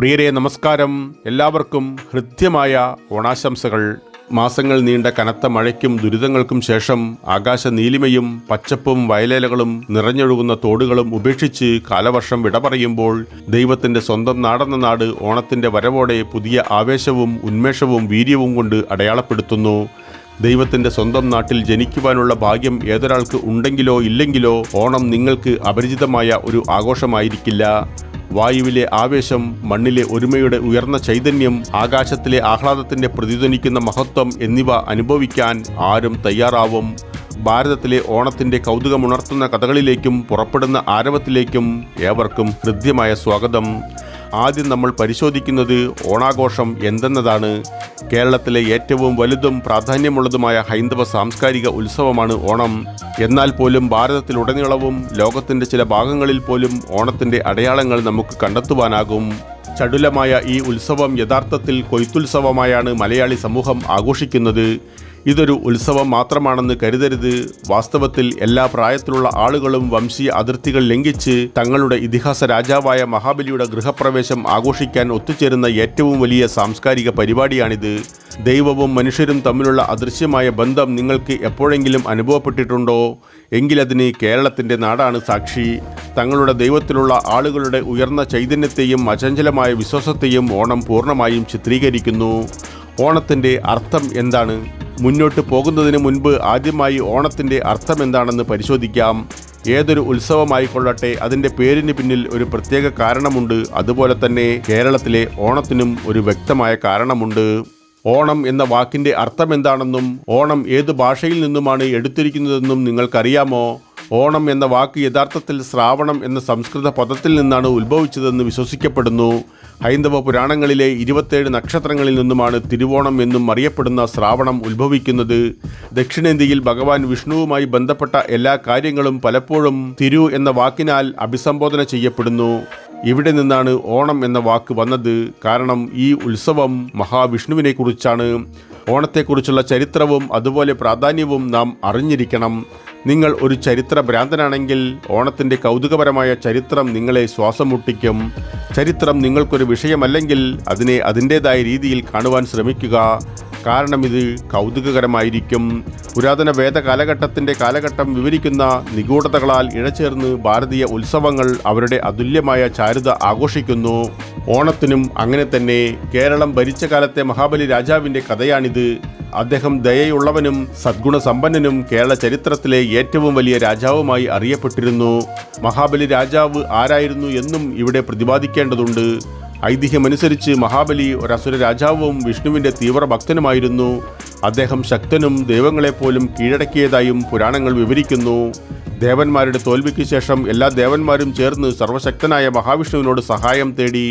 പ്രിയരെ നമസ്കാരം. എല്ലാവർക്കും ഹൃദ്യമായ ഓണാശംസകൾ. മാസങ്ങൾ നീണ്ട കനത്ത മഴയ്ക്കും ദുരിതങ്ങൾക്കും ശേഷം ആകാശ നീലിമയും പച്ചപ്പും വയലേലകളും നിറഞ്ഞൊഴുകുന്ന തോടുകളും ഉപേക്ഷിച്ച് കാലവർഷം വിട പറയുമ്പോൾ ദൈവത്തിൻ്റെ സ്വന്തം നാടെന്ന നാട് ഓണത്തിൻ്റെ വരവോടെ പുതിയ ആവേശവും ഉന്മേഷവും വീര്യവും കൊണ്ട് അടയാളപ്പെടുത്തുന്നു. ദൈവത്തിൻ്റെ സ്വന്തം നാട്ടിൽ ജനിക്കുവാനുള്ള ഭാഗ്യം ഏതൊരാൾക്ക് ഉണ്ടെങ്കിലോ ഇല്ലെങ്കിലോ ഓണം നിങ്ങൾക്ക് അപരിചിതമായ ഒരു ആഘോഷമായിരിക്കില്ല. വായുവിലെ ആവേശം, മണ്ണിലെ ഒരുമയുടെ ഉയർന്ന ചൈതന്യം, ആകാശത്തിലെ ആഹ്ലാദത്തിൻ്റെ പ്രതിധ്വനിക്കുന്ന മഹത്വം എന്നിവ അനുഭവിക്കാൻ ആരും തയ്യാറാവും. ഭാരതത്തിലെ ഓണത്തിൻ്റെ കൗതുകമുണർത്തുന്ന കഥകളിലേക്കും പുറപ്പെടുന്ന ആരവത്തിലേക്കും ഏവർക്കും ഹൃദ്യമായ സ്വാഗതം. ആദ്യം നമ്മൾ പരിശോധിക്കുന്നത് ഓണാഘോഷം എന്തെന്നതാണ്. കേരളത്തിലെ ഏറ്റവും വലുതും പ്രാധാന്യമുള്ളതുമായ ഹൈന്ദവ സാംസ്കാരിക ഉത്സവമാണ് ഓണം. എന്നാൽ പോലും ഭാരതത്തിലുടനീളവും ലോകത്തിൻ്റെ ചില ഭാഗങ്ങളിൽ പോലും ഓണത്തിൻ്റെ അടയാളങ്ങൾ നമുക്ക് കണ്ടെത്തുവാനാകും. ചടുലമായ ഈ ഉത്സവം യഥാർത്ഥത്തിൽ കൊയ്ത്തുത്സവമായാണ് മലയാളി സമൂഹം ആഘോഷിക്കുന്നത്. ഇതൊരു ഉത്സവം മാത്രമാണെന്ന് കരുതരുത്. വാസ്തവത്തിൽ എല്ലാ പ്രായത്തിലുള്ള ആളുകളും വംശീയ അതിർത്തികൾ ലംഘിച്ച് തങ്ങളുടെ ഇതിഹാസ രാജാവായ മഹാബലിയുടെ ഗൃഹപ്രവേശം ആഘോഷിക്കാൻ ഒത്തുചേരുന്ന ഏറ്റവും വലിയ സാംസ്കാരിക പരിപാടിയാണിത്. ദൈവവും മനുഷ്യരും തമ്മിലുള്ള അദൃശ്യമായ ബന്ധം നിങ്ങൾക്ക് എപ്പോഴെങ്കിലും അനുഭവപ്പെട്ടിട്ടുണ്ടോ? എങ്കിലതിന് കേരളത്തിൻ്റെ നാടാണ് സാക്ഷി. തങ്ങളുടെ ദൈവത്തിലുള്ള ആളുകളുടെ ഉയർന്ന ചൈതന്യത്തെയും അചഞ്ചലമായ വിശ്വാസത്തെയും ഓണം പൂർണ്ണമായും ചിത്രീകരിക്കുന്നു. ഓണത്തിൻ്റെ അർത്ഥം എന്താണ്? മുന്നോട്ട് പോകുന്നതിന് മുൻപ് ആദ്യമായി ഓണത്തിൻ്റെ അർത്ഥം എന്താണെന്ന് പരിശോധിക്കാം. ഏതൊരു ഉത്സവമായിക്കൊള്ളട്ടെ, അതിൻ്റെ പേരിന് പിന്നിൽ ഒരു പ്രത്യേക കാരണമുണ്ട്. അതുപോലെ തന്നെ കേരളത്തിലെ ഓണത്തിനും ഒരു വ്യക്തമായ കാരണമുണ്ട്. ഓണം എന്ന വാക്കിൻ്റെ അർത്ഥം എന്താണെന്നും ഓണം ഏത് ഭാഷയിൽ നിന്നുമാണ് എടുത്തിരിക്കുന്നതെന്നും നിങ്ങൾക്കറിയാമോ? ഓണം എന്ന വാക്ക് യഥാർത്ഥത്തിൽ ശ്രാവണം എന്ന സംസ്കൃത പദത്തിൽ നിന്നാണ് ഉത്ഭവിച്ചതെന്ന് വിശ്വസിക്കപ്പെടുന്നു. ഹൈന്ദവ പുരാണങ്ങളിലെ 27 നക്ഷത്രങ്ങളിൽ നിന്നുമാണ് തിരുവോണം എന്നും അറിയപ്പെടുന്ന ശ്രാവണം ഉത്ഭവിക്കുന്നത്. ദക്ഷിണേന്ത്യയിൽ ഭഗവാൻ വിഷ്ണുവുമായി ബന്ധപ്പെട്ട എല്ലാ കാര്യങ്ങളും പലപ്പോഴും തിരു എന്ന വാക്കിനാൽ അഭിസംബോധന ചെയ്യപ്പെടുന്നു. ഇവിടെ നിന്നാണ് ഓണം എന്ന വാക്ക് വന്നത്. കാരണം ഈ ഉത്സവം മഹാവിഷ്ണുവിനെ കുറിച്ചാണ്. ഓണത്തെക്കുറിച്ചുള്ള ചരിത്രവും അതുപോലെ പ്രാധാന്യവും നാം അറിഞ്ഞിരിക്കണം. നിങ്ങൾ ഒരു ചരിത്ര ഭ്രാന്തനാണെങ്കിൽ ഓണത്തിൻ്റെ കൗതുകപരമായ ചരിത്രം നിങ്ങളെ ശ്വാസം മുട്ടിക്കും. ചരിത്രം നിങ്ങൾക്കൊരു വിഷയമല്ലെങ്കിൽ അതിനെ അതിൻ്റേതായ രീതിയിൽ കാണുവാൻ ശ്രമിക്കുക. കാരണം ഇത് കൗതുകകരമായിരിക്കും. പുരാതന വേദ കാലഘട്ടം വിവരിക്കുന്ന നിഗൂഢതകളാൽ ഇഴചേർന്ന് ഭാരതീയ ഉത്സവങ്ങൾ അവരുടെ അതുല്യമായ ചാരുത ആഘോഷിക്കുന്നു. ഓണത്തിനും അങ്ങനെ തന്നെ. കേരളം ഭരിച്ച കാലത്തെ മഹാബലി രാജാവിൻ്റെ കഥയാണിത്. അദ്ദേഹം ദയയുള്ളവനും സദ്ഗുണസമ്പന്നനും കേരള ചരിത്രത്തിലെ ഏറ്റവും വലിയ രാജാവുമായി അറിയപ്പെട്ടിരുന്നു. മഹാബലി രാജാവ് ആരായിരുന്നു എന്നും ഇവിടെ പ്രതിപാദിക്കേണ്ടതുണ്ട്. ഐതിഹ്യമനുസരിച്ച് മഹാബലി ഒരസുര രാജാവും വിഷ്ണുവിൻ്റെ തീവ്ര ഭക്തനുമായിരുന്നു. അദ്ദേഹം ശക്തനും ദൈവങ്ങളെപ്പോലും കീഴടക്കിയതായും പുരാണങ്ങൾ വിവരിക്കുന്നു. ദേവന്മാരുടെ തോൽവിക്ക് ശേഷം എല്ലാ ദേവന്മാരും ചേർന്ന് സർവശക്തനായ മഹാവിഷ്ണുവിനോട് സഹായം തേടി.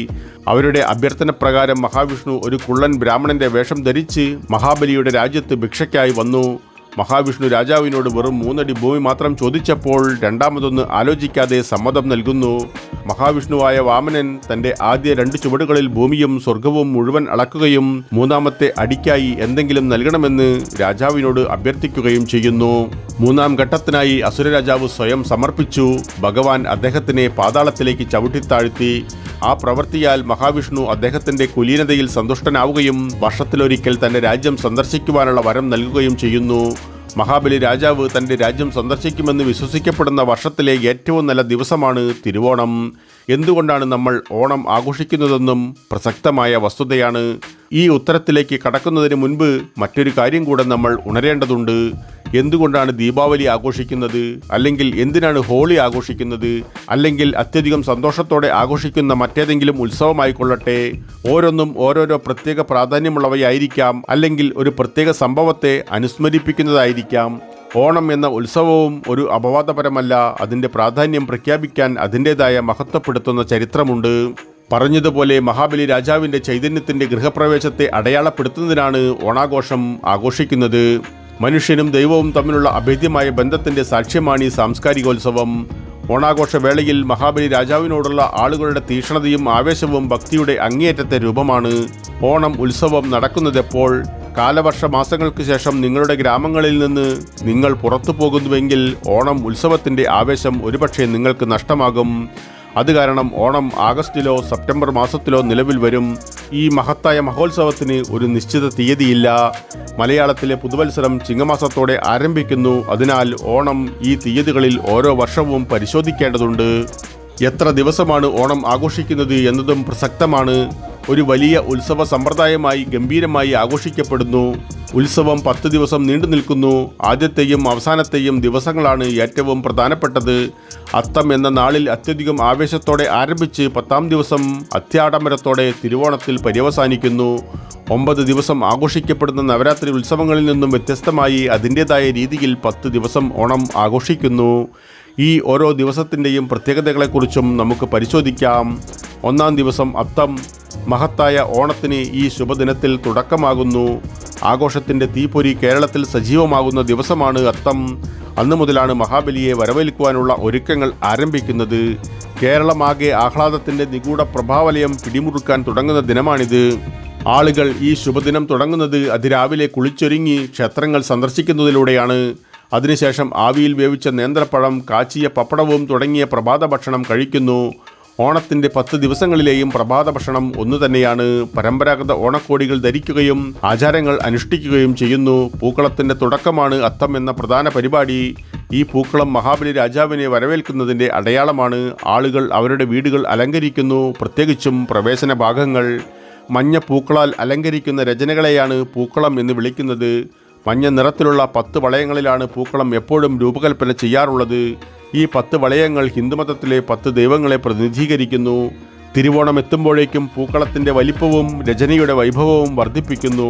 അവരുടെ അഭ്യർത്ഥന പ്രകാരം മഹാവിഷ്ണു ഒരു കുള്ളൻ ബ്രാഹ്മണന്റെ വേഷം ധരിച്ച് മഹാബലിയുടെ രാജ്യത്ത് ഭിക്ഷയ്ക്കായി വന്നു. മഹാവിഷ്ണു രാജാവിനോട് വെറും 3 അടി ഭൂമി മാത്രം ചോദിച്ചപ്പോൾ രണ്ടാമതൊന്ന് ആലോചിക്കാതെ സമ്മതം നൽകുന്നു. മഹാവിഷ്ണുവായ വാമനൻ തൻ്റെ ആദ്യ 2 ചുവടുകളിൽ ഭൂമിയും സ്വർഗവും മുഴുവൻ അളക്കുകയും 3ാമത്തെ അടിക്കായി എന്തെങ്കിലും നൽകണമെന്ന് രാജാവിനോട് അഭ്യർത്ഥിക്കുകയും ചെയ്യുന്നു. 3ാം ഘട്ടത്തിനായി അസുരരാജാവ് സ്വയം സമർപ്പിച്ചു. ഭഗവാൻ അദ്ദേഹത്തിനെ പാതാളത്തിലേക്ക് ചവിട്ടിത്താഴ്ത്തി. ആ പ്രവൃത്തിയാൽ മഹാവിഷ്ണു അദ്ദേഹത്തിൻ്റെ കുലീനതയിൽ സന്തുഷ്ടനാവുകയും വർഷത്തിലൊരിക്കൽ തൻ്റെ രാജ്യം സന്ദർശിക്കുവാനുള്ള വരം നൽകുകയും ചെയ്യുന്നു. മഹാബലി രാജാവ് തൻ്റെ രാജ്യം സന്ദർശിക്കുമെന്ന് വിശ്വസിക്കപ്പെടുന്ന വർഷത്തിലെ ഏറ്റവും നല്ല ദിവസമാണ് തിരുവോണം. എന്തുകൊണ്ടാണ് നമ്മൾ ഓണം ആഘോഷിക്കുന്നതെന്നും പ്രസക്തമായ വസ്തുതയാണ്. ഈ ഉത്തരത്തിലേക്ക് കടക്കുന്നതിന് മുൻപ് മറ്റൊരു കാര്യം കൂടെ നമ്മൾ ഉണരേണ്ടതുണ്ട്. എന്തുകൊണ്ടാണ് ദീപാവലി ആഘോഷിക്കുന്നത്? അല്ലെങ്കിൽ എന്തിനാണ് ഹോളി ആഘോഷിക്കുന്നത്? അല്ലെങ്കിൽ അത്യധികം സന്തോഷത്തോടെ ആഘോഷിക്കുന്ന മറ്റേതെങ്കിലും ഉത്സവമായിക്കൊള്ളട്ടെ, ഓരോന്നും ഓരോരോ പ്രത്യേക പ്രാധാന്യമുള്ളവയായിരിക്കാം. അല്ലെങ്കിൽ ഒരു പ്രത്യേക സംഭവത്തെ അനുസ്മരിപ്പിക്കുന്നതായിരിക്കാം. ഓണം എന്ന ഉത്സവവും ഒരു അപവാദപരമല്ല. അതിൻ്റെ പ്രാധാന്യം പ്രഖ്യാപിക്കാൻ അതിൻ്റേതായ മഹത്വപ്പെടുത്തുന്ന ചരിത്രമുണ്ട്. പറഞ്ഞതുപോലെ മഹാബലി രാജാവിൻ്റെ ചൈതന്യത്തിൻ്റെ ഗൃഹപ്രവേശത്തെ അടയാളപ്പെടുത്തുന്നതിനാണ് ഓണാഘോഷം ആഘോഷിക്കുന്നത്. മനുഷ്യനും ദൈവവും തമ്മിലുള്ള അഭേദ്യമായ ബന്ധത്തിൻ്റെ സാക്ഷ്യമാണ് ഈ സാംസ്കാരികോത്സവം. ഓണാഘോഷവേളയിൽ മഹാബലി രാജാവിനോടുള്ള ആളുകളുടെ തീക്ഷ്ണതയും ആവേശവും ഭക്തിയുടെ അങ്ങേയറ്റത്തെ രൂപമാണ്. ഓണം ഉത്സവം നടക്കുന്നതെപ്പോൾ? കാലവർഷ മാസങ്ങൾക്ക് ശേഷം നിങ്ങളുടെ ഗ്രാമങ്ങളിൽ നിന്ന് നിങ്ങൾ പുറത്തു പോകുന്നുവെങ്കിൽ ഓണം ഉത്സവത്തിൻ്റെ ആവേശം ഒരുപക്ഷെ നിങ്ങൾക്ക് നഷ്ടമാകും. അത് കാരണം ഓണം ആഗസ്റ്റിലോ സെപ്റ്റംബർ മാസത്തിലോ നിലവിൽ വരും. ഈ മഹത്തായ മഹോത്സവത്തിന് ഒരു നിശ്ചിത തീയതിയില്ല. മലയാളത്തിലെ പുതുവത്സരം ചിങ്ങമാസത്തോടെ ആരംഭിക്കുന്നു. അതിനാൽ ഓണം ഈ തീയതികളിൽ ഓരോ വർഷവും പരിശോധിക്കേണ്ടതുണ്ട്. എത്ര ദിവസമാണ് ഓണം ആഘോഷിക്കുന്നത് എന്നതും പ്രസക്തമാണ്. ഒരു വലിയ ഉത്സവ സമ്പ്രദായമായി ഗംഭീരമായി ആഘോഷിക്കപ്പെടുന്നു. ഉത്സവം 10 ദിവസം നീണ്ടു നിൽക്കുന്നു. ആദ്യത്തെയും അവസാനത്തെയും ദിവസങ്ങളാണ് ഏറ്റവും പ്രധാനപ്പെട്ടത്. അത്തം എന്ന നാളിൽ അത്യധികം ആവേശത്തോടെ ആരംഭിച്ച് 10ാം ദിവസം അത്യാഡംബരത്തോടെ തിരുവോണത്തിൽ പര്യവസാനിക്കുന്നു. 9 ദിവസം ആഘോഷിക്കപ്പെടുന്ന നവരാത്രി ഉത്സവങ്ങളിൽ നിന്നും വ്യത്യസ്തമായി അതിൻ്റേതായ രീതിയിൽ 10 ദിവസം ഓണം ആഘോഷിക്കുന്നു. ഈ ഓരോ ദിവസത്തിൻ്റെയും പ്രത്യേകതകളെക്കുറിച്ചും നമുക്ക് പരിശോധിക്കാം. 1ാം ദിവസം അത്തം. മഹത്തായ ഓണത്തിന് ഈ ശുഭദിനത്തിൽ തുടക്കമാകുന്നു. ആഘോഷത്തിൻ്റെ തീപ്പൊരി കേരളത്തിൽ സജീവമാകുന്ന ദിവസമാണ് അത്തം. അന്നു മുതലാണ് മഹാബലിയെ വരവേൽക്കുവാനുള്ള ഒരുക്കങ്ങൾ ആരംഭിക്കുന്നത്. കേരളമാകെ ആഹ്ലാദത്തിൻ്റെ നിഗൂഢ പ്രഭാവലയം പിടിമുറുക്കാൻ തുടങ്ങുന്ന ദിനമാണിത്. ആളുകൾ ഈ ശുഭദിനം തുടങ്ങുന്നത് അതിരാവിലെ കുളിച്ചൊരുങ്ങി ക്ഷേത്രങ്ങൾ സന്ദർശിക്കുന്നതിലൂടെയാണ്. അതിനുശേഷം ആവിയിൽ വേവിച്ച നേന്ത്രപ്പഴം, കാച്ചിയ പപ്പടവും തുടങ്ങിയ പ്രഭാത ഭക്ഷണം കഴിക്കുന്നു. ഓണത്തിൻ്റെ 10 ദിവസങ്ങളിലെയും പ്രഭാത ഭക്ഷണം ഒന്നു തന്നെയാണ്. പരമ്പരാഗത ഓണക്കോടികൾ ധരിക്കുകയും ആചാരങ്ങൾ അനുഷ്ഠിക്കുകയും ചെയ്യുന്നു. പൂക്കളത്തിൻ്റെ തുടക്കമാണ് അത്തം എന്ന പ്രധാന പരിപാടി. ഈ പൂക്കളം മഹാബലി രാജാവിനെ വരവേൽക്കുന്നതിൻ്റെ അടയാളമാണ്. ആളുകൾ അവരുടെ വീടുകൾ അലങ്കരിക്കുന്നു. പ്രത്യേകിച്ചും പ്രവേശന ഭാഗങ്ങൾ മഞ്ഞ പൂക്കളാൽ അലങ്കരിക്കുന്ന രചനകളെയാണ് പൂക്കളം എന്ന് വിളിക്കുന്നത്. മഞ്ഞ നിറത്തിലുള്ള 10 വളയങ്ങളിലാണ് പൂക്കളം എപ്പോഴും രൂപകൽപ്പന ചെയ്യാറുള്ളത്. ഈ 10 വളയങ്ങൾ ഹിന്ദുമതത്തിലെ 10 ദൈവങ്ങളെ പ്രതിനിധീകരിക്കുന്നു. തിരുവോണം എത്തുമ്പോഴേക്കും പൂക്കളത്തിൻ്റെ വലിപ്പവും രചനയുടെ വൈഭവവും വർദ്ധിപ്പിക്കുന്നു.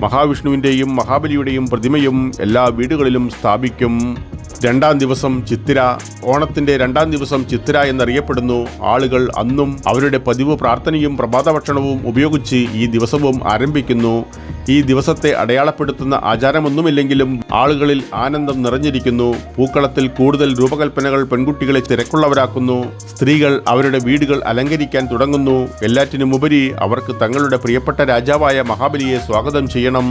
മഹാവിഷ്ണുവിൻ്റെയും മഹാബലിയുടെയും പ്രതിമയും എല്ലാ വീടുകളിലും സ്ഥാപിക്കും. 2ാം ദിവസം ചിത്തിര. ഓണത്തിൻ്റെ 2ാം ദിവസം ചിത്തിര എന്നറിയപ്പെടുന്നു. ആളുകൾ അന്നും അവരുടെ പതിവ് പ്രാർത്ഥനയും പ്രഭാതഭക്ഷണവും ഉപയോഗിച്ച് ഈ ദിവസവും ആരംഭിക്കുന്നു. ഈ ദിവസത്തെ അടയാളപ്പെടുത്തുന്ന ആചാരമൊന്നുമില്ലെങ്കിലും ആളുകളിൽ ആനന്ദം നിറഞ്ഞിരിക്കുന്നു. പൂക്കളത്തിൽ കൂടുതൽ രൂപകൽപ്പനകൾ പെൺകുട്ടികളെ തിരക്കുള്ളവരാക്കുന്നു. സ്ത്രീകൾ അവരുടെ വീടുകൾ അലങ്കരിക്കാൻ തുടങ്ങുന്നു. എല്ലാറ്റിനുമുപരി അവർക്ക് തങ്ങളുടെ പ്രിയപ്പെട്ട രാജാവായ മഹാബലിയെ സ്വാഗതം ചെയ്യണം.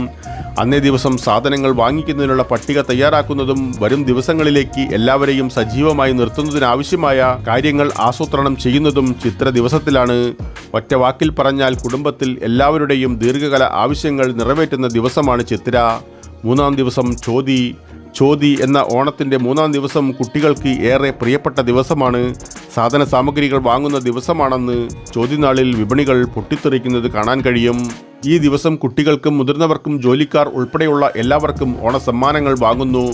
അന്നേ ദിവസം സാധനങ്ങൾ വാങ്ങിക്കുന്നതിനുള്ള പട്ടിക തയ്യാറാക്കുന്നതും വരും ദിവസങ്ങളിലേക്ക് എല്ലാവരെയും സജീവമായി നിർത്തുന്നതിനാവശ്യമായ കാര്യങ്ങൾ ആസൂത്രണം ചെയ്യുന്നതും ചിത്ര ദിവസത്തിലാണ്. ഒറ്റ വാക്കിൽ പറഞ്ഞാൽ കുടുംബത്തിൽ എല്ലാവരുടെയും ദീർഘകാല ആവശ്യങ്ങൾ നിറവേറ്റുന്ന ദിവസമാണ് ചിത്തിര. 3ാം ദിവസം ചോതി എന്ന ഓണത്തിൻ്റെ 3ാം ദിവസം കുട്ടികൾക്ക് ഏറെ പ്രിയപ്പെട്ട ദിവസമാണ്. സാധന സാമഗ്രികൾ വാങ്ങുന്ന ദിവസമാണെന്ന് ചോതിനാളിൽ വിപണികൾ പൊട്ടിത്തെറിക്കുന്നത് കാണാൻ കഴിയും. ഈ ദിവസം കുട്ടികൾക്കും മുതിർന്നവർക്കും ജോലിക്കാർ ഉൾപ്പെടെയുള്ള എല്ലാവർക്കും ഓണസമ്മാനങ്ങൾ വാങ്ങുന്നു.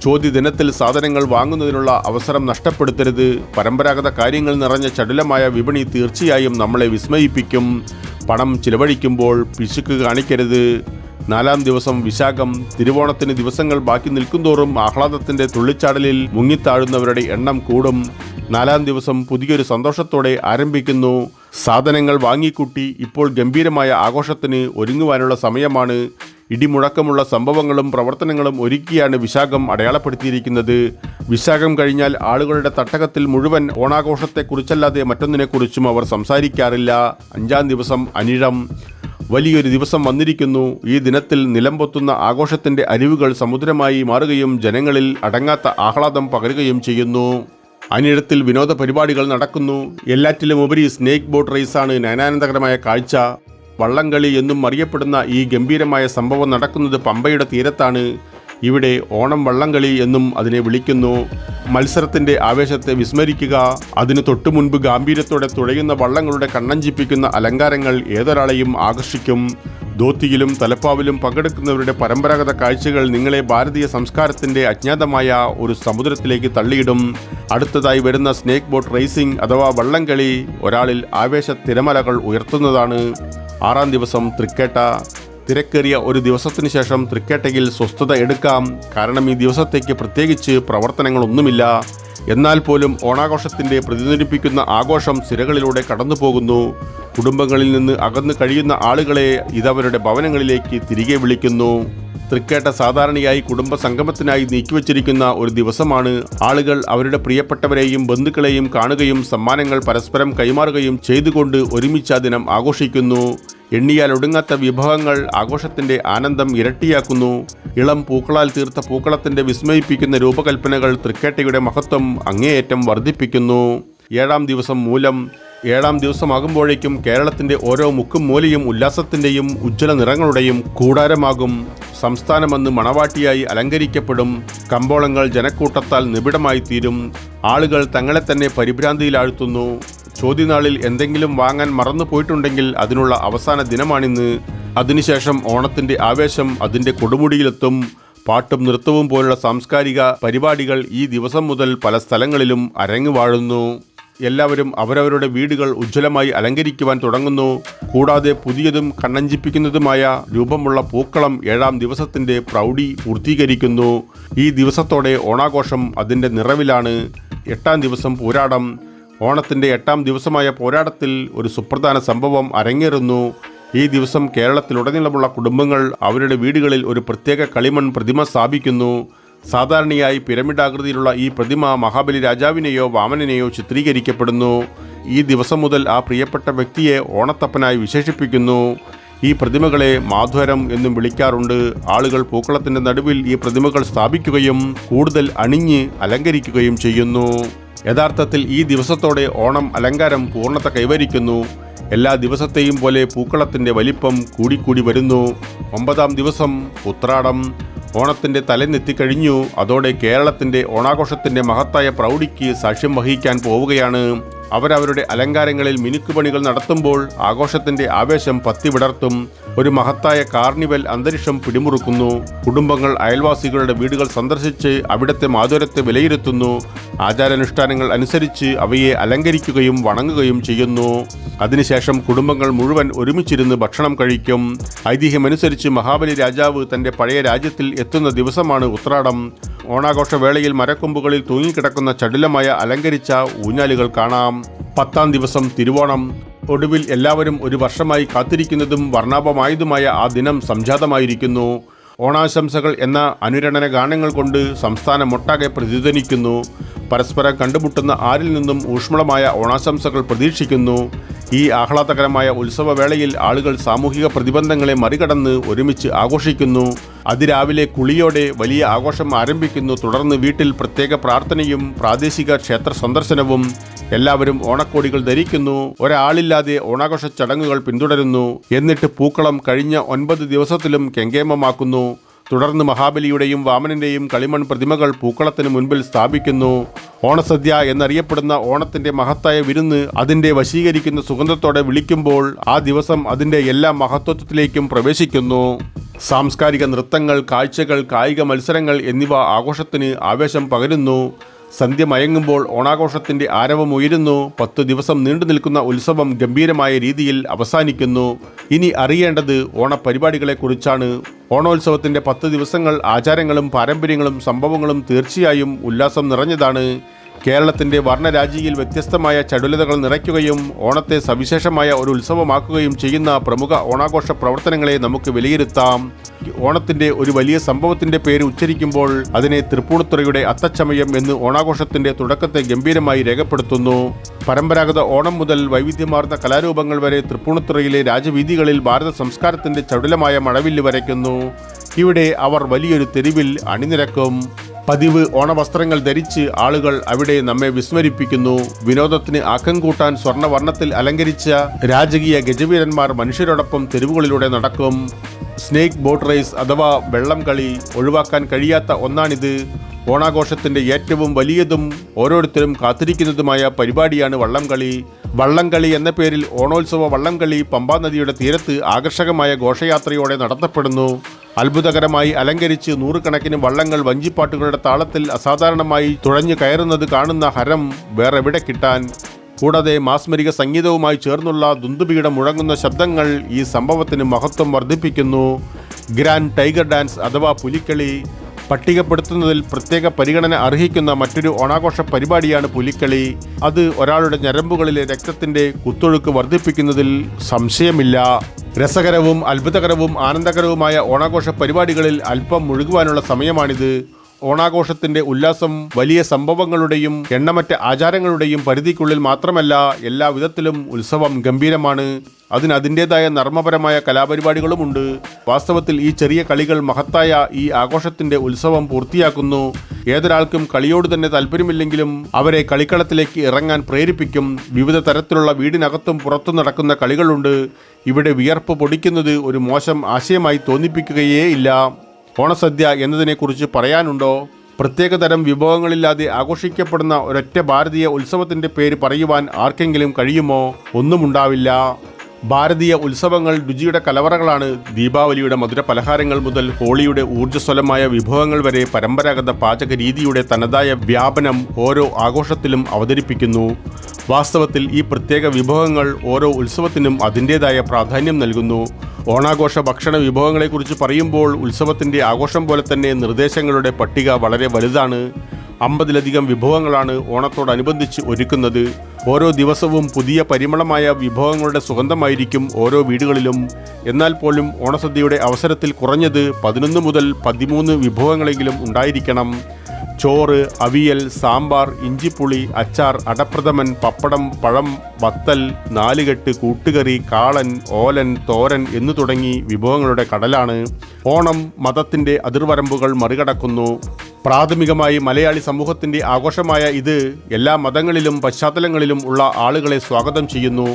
ചോതി ദിനത്തിൽ സാധനങ്ങൾ വാങ്ങുന്നതിനുള്ള അവസരം നഷ്ടപ്പെടുത്തരുത്. പരമ്പരാഗത കാര്യങ്ങൾ നിറഞ്ഞ ചടുലമായ വിപണി തീർച്ചയായും നമ്മളെ വിസ്മയിപ്പിക്കും. പണം ചിലവഴിക്കുമ്പോൾ പിശുക്ക് കാണിക്കരുത്. 4ാം ദിവസം വിശാഖം. തിരുവോണത്തിന് ദിവസങ്ങൾ ബാക്കി നിൽക്കുന്തോറും ആഹ്ലാദത്തിൻ്റെ തുള്ളിച്ചാടലിൽ മുങ്ങിത്താഴുന്നവരുടെ എണ്ണം കൂടും. 4ാം ദിവസം പുതിയൊരു സന്തോഷത്തോടെ ആരംഭിക്കുന്നു. സാധനങ്ങൾ വാങ്ങിക്കൂട്ടി ഇപ്പോൾ ഗംഭീരമായ ആഘോഷത്തിന് ഒരുങ്ങുവാനുള്ള സമയമാണ്. ഇടിമുഴക്കമുള്ള സംഭവങ്ങളും പ്രവർത്തനങ്ങളും ഒരുക്കിയാണ് വിശാഖം അടയാളപ്പെടുത്തിയിരിക്കുന്നത്. വിശാഖം കഴിഞ്ഞാൽ ആളുകളുടെ തട്ടകത്തിൽ മുഴുവൻ ഓണാഘോഷത്തെക്കുറിച്ചല്ലാതെ മറ്റൊന്നിനെക്കുറിച്ചും അവർ സംസാരിക്കാറില്ല. 5ാം ദിവസം അനിഴം. വലിയൊരു ദിവസം വന്നിരിക്കുന്നു. ഈ ദിനത്തിൽ നിലംപൊത്തുന്ന ആഘോഷത്തിൻ്റെ അരിവുകൾ സമുദ്രമായി മാറുകയും ജനങ്ങളിൽ അടങ്ങാത്ത ആഹ്ലാദം പകരുകയും ചെയ്യുന്നു. അനിഴത്തിൽ വിനോദ പരിപാടികൾ നടക്കുന്നു. എല്ലാറ്റിലുമുപരി സ്നേക്ക് ബോട്ട് റേസാണ് നയനാനന്ദകരമായ കാഴ്ച. വള്ളംകളി എന്നും അറിയപ്പെടുന്ന ഈ ഗംഭീരമായ സംഭവം നടക്കുന്നത് പമ്പയുടെ തീരത്താണ്. ഇവിടെ ഓണം വള്ളംകളി എന്നും അതിനെ വിളിക്കുന്നു. മത്സരത്തിൻ്റെ ആവേശത്തെ വിസ്മരിക്കുക. അതിന് തൊട്ടു മുൻപ് ഗാംഭീര്യത്തോടെ തുഴയുന്ന വള്ളങ്ങളുടെ കണ്ണഞ്ചിപ്പിക്കുന്ന അലങ്കാരങ്ങൾ ഏതൊരാളെയും ആകർഷിക്കും. ധോത്തിയിലും തലപ്പാവിലും പങ്കെടുക്കുന്നവരുടെ പരമ്പരാഗത കാഴ്ചകൾ നിങ്ങളെ ഭാരതീയ സംസ്കാരത്തിൻ്റെ അജ്ഞാതമായ ഒരു സമുദ്രത്തിലേക്ക് തള്ളിയിടും. അടുത്തതായി വരുന്ന സ്നേക്ക് ബോട്ട് റേസിംഗ് അഥവാ വള്ളംകളി ഒരാളിൽ ആവേശ തിരമലകൾ ഉയർത്തുന്നതാണ്. 6ാം ദിവസം തൃക്കേട്ട. തിരക്കേറിയ ഒരു ദിവസത്തിന് ശേഷം തൃക്കേട്ടയിൽ സ്വസ്ഥത എടുക്കാം. കാരണം ഈ ദിവസത്തേക്ക് പ്രത്യേകിച്ച് പ്രവർത്തനങ്ങളൊന്നുമില്ല. എന്നാൽ പോലും ഓണാഘോഷത്തിൻ്റെ പ്രതിധ്വനിപ്പിക്കുന്ന ആഘോഷം സിരകളിലൂടെ കടന്നു പോകുന്നു. കുടുംബങ്ങളിൽ നിന്ന് അകന്നു കഴിയുന്ന ആളുകളെ ഇതവരുടെ ഭവനങ്ങളിലേക്ക് തിരികെ വിളിക്കുന്നു. തൃക്കേട്ട സാധാരണയായി കുടുംബ സംഗമത്തിനായി നീക്കിവച്ചിരിക്കുന്ന ഒരു ദിവസമാണ്. ആളുകൾ അവരുടെ പ്രിയപ്പെട്ടവരെയും ബന്ധുക്കളെയും കാണുകയും സമ്മാനങ്ങൾ പരസ്പരം കൈമാറുകയും ചെയ്തുകൊണ്ട് ഒരുമിച്ച് ആ ദിനം ആഘോഷിക്കുന്നു. എണ്ണിയാൽ ഒടുങ്ങാത്ത വിഭവങ്ങൾ ആഘോഷത്തിൻ്റെ ആനന്ദം ഇരട്ടിയാക്കുന്നു. ഇളം പൂക്കളാൽ തീർത്ത പൂക്കളത്തിൻ്റെ വിസ്മയിപ്പിക്കുന്ന രൂപകൽപ്പനകൾ തൃക്കേട്ടയുടെ മഹത്വം അങ്ങേയറ്റം വർദ്ധിപ്പിക്കുന്നു. 7-ാം ദിവസം മൂലം. 7-ാം ദിവസമാകുമ്പോഴേക്കും കേരളത്തിൻ്റെ ഓരോ മുക്കും മൂലയും ഉല്ലാസത്തിൻ്റെയും ഉജ്ജ്വല നിറങ്ങളുടെയും കൂടാരമാകും. സംസ്ഥാനമന്ന് മണവാട്ടിയായി അലങ്കരിക്കപ്പെടും. കമ്പോളങ്ങൾ ജനക്കൂട്ടത്താൽ നിബിഡമായി തീരും. ആളുകൾ തങ്ങളെ തന്നെ പരിഭ്രാന്തിയിലാഴ്ത്തുന്നു. ചോദ്യനാളിൽ എന്തെങ്കിലും വാങ്ങാൻ മറന്നു പോയിട്ടുണ്ടെങ്കിൽ അതിനുള്ള അവസാന ദിനമാണിന്ന്. അതിനുശേഷം ഓണത്തിൻ്റെ ആവേശം അതിൻ്റെ കൊടുമുടിയിലെത്തും. പാട്ടും നൃത്തവും പോലുള്ള സാംസ്കാരിക പരിപാടികൾ ഈ ദിവസം മുതൽ പല സ്ഥലങ്ങളിലും അരങ്ങുവാഴുന്നു. എല്ലാവരും അവരവരുടെ വീടുകൾ ഉജ്ജ്വലമായി അലങ്കരിക്കുവാൻ തുടങ്ങുന്നു. കൂടാതെ പുതിയതും കണ്ണഞ്ചിപ്പിക്കുന്നതുമായ രൂപമുള്ള പൂക്കളം 7-ാം ദിവസത്തിൻ്റെ പ്രൗഢി പൂർത്തീകരിക്കുന്നു. ഈ ദിവസത്തോടെ ഓണാഘോഷം അതിൻ്റെ നിറവിലാണ്. 8-ാം ദിവസം പോരാടം. ഓണത്തിൻ്റെ 8-ാം ദിവസമായ പോരാടത്തിൽ ഒരു സുപ്രധാന സംഭവം അരങ്ങേറുന്നു. ഈ ദിവസം കേരളത്തിലുടനീളമുള്ള കുടുംബങ്ങൾ അവരുടെ വീടുകളിൽ ഒരു പ്രത്യേക കളിമൺ പ്രതിമ സ്ഥാപിക്കുന്നു. സാധാരണയായി പിരമിഡാകൃതിയിലുള്ള ഈ പ്രതിമ മഹാബലി രാജാവിനെയോ വാമനനെയോ ചിത്രീകരിക്കപ്പെടുന്നു. ഈ ദിവസം മുതൽ ആ പ്രിയപ്പെട്ട വ്യക്തിയെ ഓണത്തപ്പനായി വിശേഷിപ്പിക്കുന്നു. ഈ പ്രതിമകളെ മാധുരം എന്നും വിളിക്കാറുണ്ട്. ആളുകൾ പൂക്കളത്തിൻ്റെ നടുവിൽ ഈ പ്രതിമകൾ സ്ഥാപിക്കുകയും കൂടുതൽ അണിഞ്ഞ് അലങ്കരിക്കുകയും ചെയ്യുന്നു. യഥാർത്ഥത്തിൽ ഈ ദിവസത്തോടെ ഓണം അലങ്കാരം പൂർണ്ണത കൈവരിക്കുന്നു. എല്ലാ ദിവസത്തെയും പോലെ പൂക്കളത്തിൻ്റെ വലിപ്പം കൂടിക്കൂടി വരുന്നു. 9-ാം ദിവസം ഉത്രാടം. ഓണത്തിൻ്റെ തലേന്നെത്തിക്കഴിഞ്ഞു. അതോടെ കേരളത്തിൻ്റെ ഓണാഘോഷത്തിൻ്റെ മഹത്തായ പ്രൗഢിക്ക് സാക്ഷ്യം വഹിക്കാൻ പോവുകയാണ്. അവരവരുടെ അലങ്കാരങ്ങളിൽ മിനുക്കുപണികൾ നടത്തുമ്പോൾ ആഘോഷത്തിൻ്റെ ആവേശം പത്തിവിടർത്തും. ഒരു മഹത്തായ കാർണിവൽ അന്തരീക്ഷം പിടിമുറുക്കുന്നു. കുടുംബങ്ങൾ അയൽവാസികളുടെ വീടുകൾ സന്ദർശിച്ച് അവിടുത്തെ മാധുര്യത്തെ വിലയിരുത്തുന്നു. ആചാരാനുഷ്ഠാനങ്ങൾ അനുസരിച്ച് അവയെ അലങ്കരിക്കുകയും വണങ്ങുകയും ചെയ്യുന്നു. അതിനുശേഷം കുടുംബങ്ങൾ മുഴുവൻ ഒരുമിച്ചിരുന്ന് ഭക്ഷണം കഴിക്കും. ഐതിഹ്യമനുസരിച്ച് മഹാബലി രാജാവ് തൻ്റെ പഴയ രാജ്യത്തിൽ എത്തുന്ന ദിവസമാണ് ഉത്രാടം. ഓണാഘോഷവേളയിൽ മരക്കൊമ്പുകളിൽ തൂങ്ങിക്കിടക്കുന്ന ചടുലമായ അലങ്കരിച്ച ഊഞ്ഞാലുകൾ കാണാം. 10-ാം ദിവസം തിരുവോണം. ഒടുവിൽ എല്ലാവരും ഒരു വർഷമായി കാത്തിരിക്കുന്നതും വർണ്ണാഭമായതുമായ ആ ദിനം സംജാതമായിരിക്കുന്നു. ഓണാശംസകൾ എന്ന അനുരണന ഗാനങ്ങൾ കൊണ്ട് സംസ്ഥാനമൊട്ടാകെ പ്രതിധ്വനിക്കുന്നു. പരസ്പരം കണ്ടുമുട്ടുന്ന ആരിൽ നിന്നും ഊഷ്മളമായ ഓണാശംസകൾ പ്രതീക്ഷിക്കുന്നു. ഈ ആഹ്ലാദകരമായ ഉത്സവവേളയിൽ ആളുകൾ സാമൂഹിക പ്രതിബന്ധങ്ങളെ മറികടന്ന് ഒരുമിച്ച് ആഘോഷിക്കുന്നു. അതിരാവിലെ കുളിയോടെ വലിയ ആഘോഷം ആരംഭിക്കുന്നു. തുടർന്ന് വീട്ടിൽ പ്രത്യേക പ്രാർത്ഥനയും പ്രാദേശിക ക്ഷേത്ര സന്ദർശനവും. എല്ലാവരും ഓണക്കോടികൾ ധരിക്കുന്നു. ഒരാളില്ലാതെ ഓണാഘോഷ ചടങ്ങുകൾ പിന്തുടരുന്നു. എന്നിട്ട് പൂക്കളം കഴിഞ്ഞ 9 ദിവസത്തിലും കെങ്കേമമാക്കുന്നു. തുടർന്ന് മഹാബലിയുടെയും വാമനന്റെയും കളിമൺ പ്രതിമകൾ പൂക്കളത്തിന് മുൻപിൽ സ്ഥാപിക്കുന്നു. ഓണസദ്യ എന്നറിയപ്പെടുന്ന ഓണത്തിൻ്റെ മഹത്തായ വിരുന്ന് അതിൻ്റെ വശീകരിക്കുന്ന സുഗന്ധത്തോടെ വിളിക്കുമ്പോൾ ആ ദിവസം അതിൻ്റെ എല്ലാ മഹത്വത്തിലേക്കും പ്രവേശിക്കുന്നു. സാംസ്കാരിക നൃത്തങ്ങൾ, കാഴ്ചകൾ, കായിക മത്സരങ്ങൾ എന്നിവ ആഘോഷത്തിന് ആവേശം പകരുന്നു. സന്ധ്യ മയങ്ങുമ്പോൾ ഓണാഘോഷത്തിൻ്റെ ആരവമുയരുന്നു. 10 ദിവസം നീണ്ടു നിൽക്കുന്ന ഉത്സവം ഗംഭീരമായ രീതിയിൽ അവസാനിക്കുന്നു. ഇനി അറിയേണ്ടത് ഓണപരിപാടികളെക്കുറിച്ചാണ്. ഓണോത്സവത്തിൻ്റെ 10 ദിവസങ്ങൾ ആചാരങ്ങളും പാരമ്പര്യങ്ങളും സംഭവങ്ങളും തീർച്ചയായും ഉല്ലാസം നിറഞ്ഞതാണ്. കേരളത്തിൻ്റെ വർണ്ണരാജിയിൽ വ്യത്യസ്തമായ ചടുലതകൾ നിറയ്ക്കുകയും ഓണത്തെ സവിശേഷമായ ഒരു ഉത്സവമാക്കുകയും ചെയ്യുന്ന പ്രമുഖ ഓണാഘോഷ പ്രവർത്തനങ്ങളെ നമുക്ക് വിലയിരുത്താം. ഓണത്തിൻ്റെ ഒരു വലിയ സംഭവത്തിൻ്റെ പേര് ഉച്ചരിക്കുമ്പോൾ അതിനെ തൃപ്പൂണിത്തുറയുടെ അത്തച്ചമയം എന്ന് ഓണാഘോഷത്തിൻ്റെ തുടക്കത്തെ ഗംഭീരമായി രേഖപ്പെടുത്തുന്നു. പരമ്പരാഗത ഓണം മുതൽ വൈവിധ്യമാർന്ന കലാരൂപങ്ങൾ വരെ തൃപ്പൂണിത്തുറയിലെ രാജവീഥികളിൽ ഭാരത സംസ്കാരത്തിൻ്റെ ചടുലമായ മഴവില്ല് വരയ്ക്കുന്നു. ഇവിടെ അവർ വലിയൊരു തെരുവിൽ അണിനിരക്കും. പതിവ് ഓണവസ്ത്രങ്ങൾ ധരിച്ച് ആളുകൾ അവിടെ നമ്മെ വിസ്മരിപ്പിക്കുന്നു. വിനോദത്തിന് ആക്കം കൂട്ടാൻ സ്വർണ്ണവർണ്ണത്തിൽ അലങ്കരിച്ച രാജകീയ ഗജവീരന്മാർ മനുഷ്യരോടൊപ്പം തെരുവുകളിലൂടെ നടക്കും. സ്നേക്ക് ബോട്ട് റേസ് അഥവാ വെള്ളം കളി ഒഴിവാക്കാൻ കഴിയാത്ത ഒന്നാണിത്. ഓണാഘോഷത്തിൻ്റെ ഏറ്റവും വലിയതും ഓരോരുത്തരും കാത്തിരിക്കുന്നതുമായ പരിപാടിയാണ് വള്ളംകളി. വള്ളംകളി എന്ന പേരിൽ ഓണോത്സവ വള്ളംകളി പമ്പാ നദിയുടെ തീരത്ത് ആകർഷകമായ ഘോഷയാത്രയോടെ നടത്തപ്പെടുന്നു. അത്ഭുതകരമായി അലങ്കരിച്ച് നൂറുകണക്കിന് വള്ളങ്ങൾ വഞ്ചിപ്പാട്ടുകളുടെ താളത്തിൽ അസാധാരണമായി തുഴഞ്ഞു കയറുന്നത് കാണുന്ന ഹരം വേറെവിടെ കിട്ടാൻ. കൂടാതെ മാസ്മരിക സംഗീതവുമായി ചേർന്നുള്ള ദുന്ദുബിയുടെ മുഴങ്ങുന്ന ശബ്ദങ്ങൾ ഈ സംഭവത്തിന് മഹത്വം വർദ്ധിപ്പിക്കുന്നു. ഗ്രാൻഡ് ടൈഗർ ഡാൻസ് അഥവാ പുലിക്കളി പട്ടികപ്പെടുത്തുന്നതിൽ പ്രത്യേക പരിഗണന അർഹിക്കുന്ന മറ്റൊരു ഓണാഘോഷ പരിപാടിയാണ് പുലിക്കളി. അത് ഒരാളുടെ ഞരമ്പുകളിലെ രക്തത്തിൻ്റെ കുത്തൊഴുക്ക് വർദ്ധിപ്പിക്കുന്നതിൽ സംശയമില്ല. രസകരവും അത്ഭുതകരവും ആനന്ദകരവുമായ ഓണാഘോഷ പരിപാടികളിൽ അല്പം മുഴുകുവാനുള്ള സമയമാണിത്. ഓണാഘോഷത്തിന്റെ ഉല്ലാസം വലിയ സംഭവങ്ങളുടെയും എണ്ണമറ്റ ആചാരങ്ങളുടെയും പരിധിക്കുള്ളിൽ മാത്രമല്ല, എല്ലാ വിധത്തിലും ഉത്സവം ഗംഭീരമാണ്. അതിന് അതിൻ്റെതായ നർമ്മപരമായ കലാപരിപാടികളുമുണ്ട്. വാസ്തവത്തിൽ ഈ ചെറിയ കളികൾ മഹത്തായ ഈ ആഘോഷത്തിന്റെ ഉത്സവം പൂർത്തിയാക്കുന്നു. ഏതൊരാൾക്കും കളിയോട് തന്നെ താല്പര്യമില്ലെങ്കിലും അവരെ കളിക്കളത്തിലേക്ക് ഇറങ്ങാൻ പ്രേരിപ്പിക്കും. വിവിധ തരത്തിലുള്ള വീടിനകത്തും പുറത്തും നടക്കുന്ന കളികളുണ്ട്. ഇവിടെ വിയർപ്പ് പൊടിക്കുന്നത് ഒരു മോശം ആശയമായി തോന്നിപ്പിക്കുകയേ ഇല്ല. ഓണസദ്യ എന്നതിനെക്കുറിച്ച് പറയാനുണ്ടോ? പ്രത്യേകതരം വിഭവങ്ങളില്ലാതെ ആഘോഷിക്കപ്പെടുന്ന ഒരൊറ്റ ഭാരതീയ ഉത്സവത്തിൻ്റെ പേര് പറയുവാൻ ആർക്കെങ്കിലും കഴിയുമോ? ഒന്നുമുണ്ടാവില്ല. ഭാരതീയ ഉത്സവങ്ങൾ രുചിയുടെ കലവറകളാണ്. ദീപാവലിയുടെ മധുര പലഹാരങ്ങൾ മുതൽ ഹോളിയുടെ ഊർജ്ജസ്വലമായ വിഭവങ്ങൾ വരെ പരമ്പരാഗത പാചക രീതിയുടെ തനതായ വ്യാപനം ഓരോ ആഘോഷത്തിലും അവതരിപ്പിക്കുന്നു. വാസ്തവത്തിൽ ഈ പ്രത്യേക വിഭവങ്ങൾ ഓരോ ഉത്സവത്തിനും അതിൻ്റേതായ പ്രാധാന്യം നൽകുന്നു. ഓണാഘോഷ ഭക്ഷണ വിഭവങ്ങളെക്കുറിച്ച് പറയുമ്പോൾ ഉത്സവത്തിൻ്റെ ആഘോഷം പോലെ തന്നെ നിർദ്ദേശങ്ങളുടെ പട്ടിക വളരെ വലുതാണ്. 50ലധികം വിഭവങ്ങളാണ് ഓണത്തോടനുബന്ധിച്ച് ഒരുക്കുന്നത്. ഓരോ ദിവസവും പുതിയ പരിമളമായ വിഭവങ്ങളുടെ സുഗന്ധമായിരിക്കും ഓരോ വീടുകളിലും. എന്നാൽ പോലും ഓണസദ്യയുടെ അവസരത്തിൽ കുറഞ്ഞത് 11 മുതൽ 13 വിഭവങ്ങളെങ്കിലും ഉണ്ടായിരിക്കണം. ചോറ്, അവിയൽ, സാമ്പാർ, ഇഞ്ചിപ്പുളി, അച്ചാർ, അടപ്രഥമൻ, പപ്പടം, പഴം, വത്തൽ, നാലുകെട്ട്, കൂട്ടുകറി, കാളൻ, ഓലൻ, തോരൻ എന്നു തുടങ്ങി വിഭവങ്ങളുടെ കടലാണ്. ഓണം മതത്തിൻ്റെ അതിർവരമ്പുകൾ മറികടക്കുന്നു. പ്രാഥമികമായി മലയാളി സമൂഹത്തിൻ്റെ ആഘോഷമായ ഇത് എല്ലാ മതങ്ങളിലും പശ്ചാത്തലങ്ങളിലും ഉള്ള ആളുകളെ സ്വാഗതം ചെയ്യുന്നു.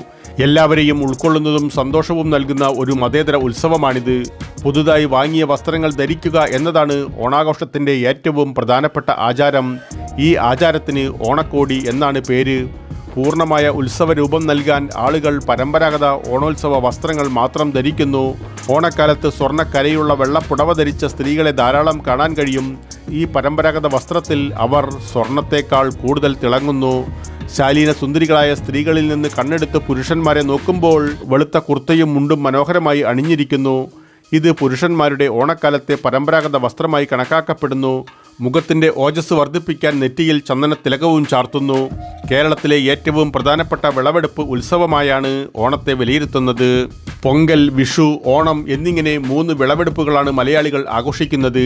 എല്ലാവരെയും ഉൾക്കൊള്ളുന്നതും സന്തോഷവും നൽകുന്ന ഒരു മതേതര ഉത്സവമാണിത്. പുതുതായി വാങ്ങിയ വസ്ത്രങ്ങൾ ധരിക്കുക എന്നതാണ് ഓണാഘോഷത്തിൻ്റെ ഏറ്റവും പ്രധാനപ്പെട്ട ആചാരം. ഈ ആചാരത്തിന് ഓണക്കോടി എന്നാണ് പേര്. പൂർണ്ണമായ ഉത്സവ രൂപം നൽകാൻ ആളുകൾ പരമ്പരാഗത ഓണോത്സവ വസ്ത്രങ്ങൾ മാത്രം ധരിക്കുന്നു. ഓണക്കാലത്ത് സ്വർണ്ണക്കരയുള്ള വെള്ളപ്പുടവ ധരിച്ച സ്ത്രീകളെ ധാരാളം കാണാൻ കഴിയും. ഈ പരമ്പരാഗത വസ്ത്രത്തിൽ അവർ സ്വർണത്തേക്കാൾ കൂടുതൽ തിളങ്ങുന്നു. ശാലീന സുന്ദരികളായ സ്ത്രീകളിൽ നിന്ന് കണ്ണെടുത്ത് പുരുഷന്മാരെ നോക്കുമ്പോൾ വെളുത്ത കുർത്തയും മുണ്ടും മനോഹരമായി അണിഞ്ഞിരിക്കുന്നു. ഇത് പുരുഷന്മാരുടെ ഓണക്കാലത്തെ പരമ്പരാഗത വസ്ത്രമായി കണക്കാക്കപ്പെടുന്നു. മുഖത്തിൻ്റെ ഓജസ് വർദ്ധിപ്പിക്കാൻ നെറ്റിയിൽ ചന്ദനത്തിലകവും ചാർത്തുന്നു. കേരളത്തിലെ ഏറ്റവും പ്രധാനപ്പെട്ട വിളവെടുപ്പ് ഉത്സവമായാണ് ഓണത്തെ വിലയിരുത്തുന്നത്. പൊങ്കൽ, വിഷു, ഓണം എന്നിങ്ങനെ 3 വിളവെടുപ്പുകളാണ് മലയാളികൾ ആഘോഷിക്കുന്നത്.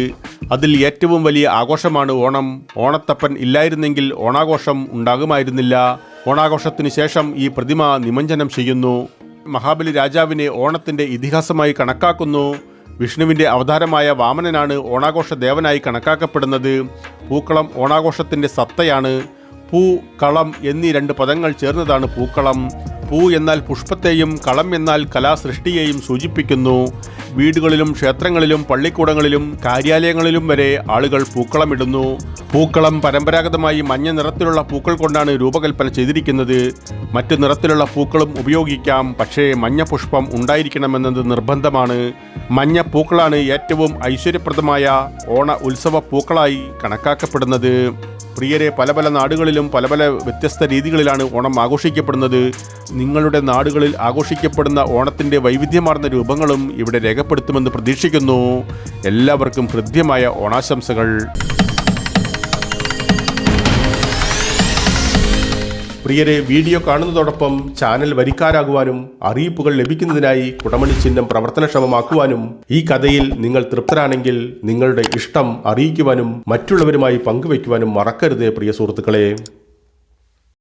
അതിൽ ഏറ്റവും വലിയ ആഘോഷമാണ് ഓണം. ഓണത്തപ്പൻ ഇല്ലായിരുന്നെങ്കിൽ ഓണാഘോഷം ഉണ്ടാകുമായിരുന്നില്ല. ഓണാഘോഷത്തിന് ശേഷം ഈ പ്രതിമ നിമഞ്ജനം ചെയ്യുന്നു. മഹാബലി രാജാവിനെ ഓണത്തിൻ്റെ ഇതിഹാസമായി കണക്കാക്കുന്നു. വിഷ്ണുവിൻ്റെ അവതാരമായ വാമനനാണ് ഓണാഘോഷ ദേവനായി കണക്കാക്കപ്പെടുന്നത്. പൂക്കളം ഓണാഘോഷത്തിൻ്റെ സത്തയാണ്. പൂ, കളം എന്നീ 2 പദങ്ങൾ ചേർന്നതാണ് പൂക്കളം. പൂ എന്നാൽ പുഷ്പത്തെയും കളം എന്നാൽ കലാസൃഷ്ടിയെയും സൂചിപ്പിക്കുന്നു. വീടുകളിലും ക്ഷേത്രങ്ങളിലും പള്ളിക്കൂടങ്ങളിലും കാര്യാലയങ്ങളിലും വരെ ആളുകൾ പൂക്കളമിടുന്നു. പൂക്കളം പരമ്പരാഗതമായി മഞ്ഞ നിറത്തിലുള്ള പൂക്കൾ കൊണ്ടാണ് രൂപകൽപ്പന ചെയ്തിരിക്കുന്നത്. മറ്റു നിറത്തിലുള്ള പൂക്കളും ഉപയോഗിക്കാം, പക്ഷേ മഞ്ഞ പുഷ്പം ഉണ്ടായിരിക്കണമെന്നത് നിർബന്ധമാണ്. മഞ്ഞ പൂക്കളാണ് ഏറ്റവും ഐശ്വര്യപ്രദമായ ഓണ ഉത്സവ പൂക്കളായി കണക്കാക്കപ്പെടുന്നത്. പ്രിയരെ, പല പല നാടുകളിലും പല പല വ്യത്യസ്ത രീതികളിലാണ് ഓണം ആഘോഷിക്കപ്പെടുന്നത്. നിങ്ങളുടെ നാടുകളിൽ ആഘോഷിക്കപ്പെടുന്ന ഓണത്തിൻ്റെ വൈവിധ്യമാർന്ന രൂപങ്ങളും ഇവിടെ രേഖപ്പെടുത്തുമെന്ന് പ്രതീക്ഷിക്കുന്നു. എല്ലാവർക്കും ഹൃദ്യമായ ഓണാശംസകൾ. പ്രിയരെ, വീഡിയോ കാണുന്നതോടൊപ്പം ചാനൽ വരിക്കാരാകുവാനും അറിയിപ്പുകൾ ലഭിക്കുന്നതിനായി കുടമണി ചിഹ്നം പ്രവർത്തനക്ഷമമാക്കുവാനും ഈ കഥയിൽ നിങ്ങൾ തൃപ്തരാണെങ്കിൽ നിങ്ങളുടെ ഇഷ്ടം അറിയിക്കുവാനും മറ്റുള്ളവരുമായി പങ്കുവയ്ക്കുവാനും മറക്കരുതേ പ്രിയ സുഹൃത്തുക്കളെ.